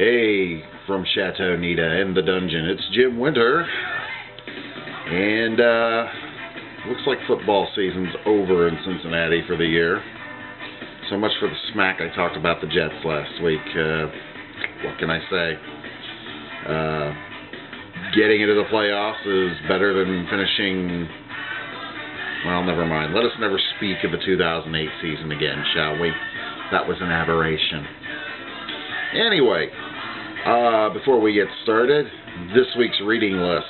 Hey, from Chateau Nita in the dungeon, it's Jim Winter, and looks like football season's over in Cincinnati for the year. So much for the smack I talked about the Jets last week. What can I say? Getting into the playoffs is better than finishing. Well, never mind. Let us never speak of the 2008 season again, shall we? That was an aberration. Anyway, before we get started, this week's reading list.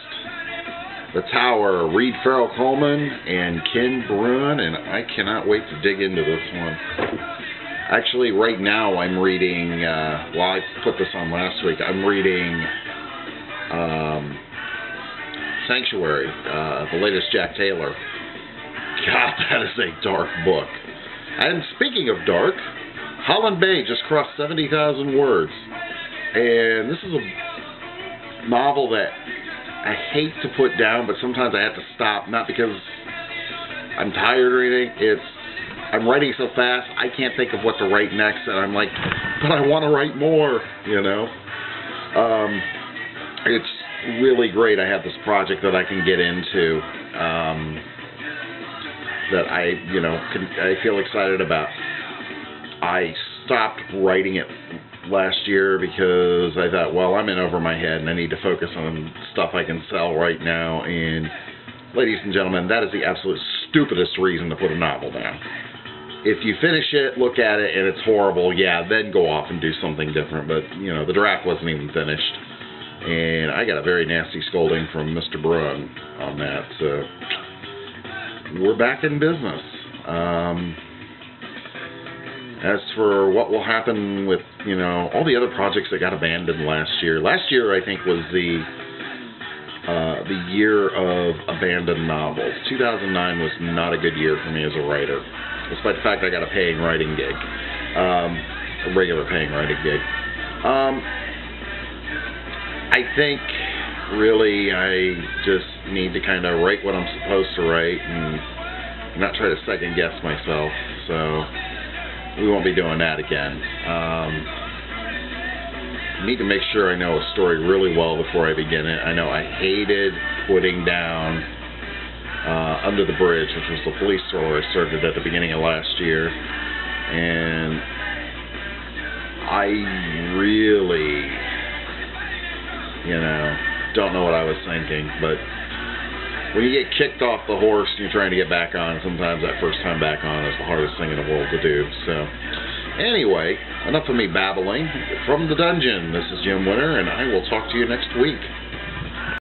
The Tower, Reid Farrell Coleman and Ken Bruin, and I cannot wait to dig into this one. Actually, right now I'm reading, I put this on last week, I'm reading Sanctuary, the latest Jack Taylor. God, that is a dark book. And speaking of dark, Holland Bay just crossed 70,000 words. And this is a novel that I hate to put down, but sometimes I have to stop, not because I'm tired or anything. I'm writing so fast, I can't think of what to write next, and I'm like, but I want to write more, you know. It's really great I have this project that I can get into, that I feel excited about. I stopped writing it last year because I thought, well, I'm in over my head and I need to focus on stuff I can sell right now. And ladies and gentlemen, that is the absolute stupidest reason to put a novel down. If you finish it, look at it, and it's horrible, yeah, then go off and do something different. But, you know, the draft wasn't even finished. And I got a very nasty scolding from Mr. Bruin on that. So we're back in business. As for what will happen with, all the other projects that got abandoned last year. Last year, I think, was the year of abandoned novels. 2009 was not a good year for me as a writer, despite the fact I got a paying writing gig, a regular paying writing gig. I think, really, I just need to kind of write what I'm supposed to write and not try to second guess myself. So we won't be doing that again. I need to make sure I know a story really well before I begin it. I know I hated putting down Under the Bridge, which was the police thriller I started at the beginning of last year. And I really, don't know what I was thinking. But when you get kicked off the horse and you're trying to get back on, sometimes that first time back on is the hardest thing in the world to do. So, anyway, enough of me babbling. From the dungeon, this is Jim Winter, and I will talk to you next week.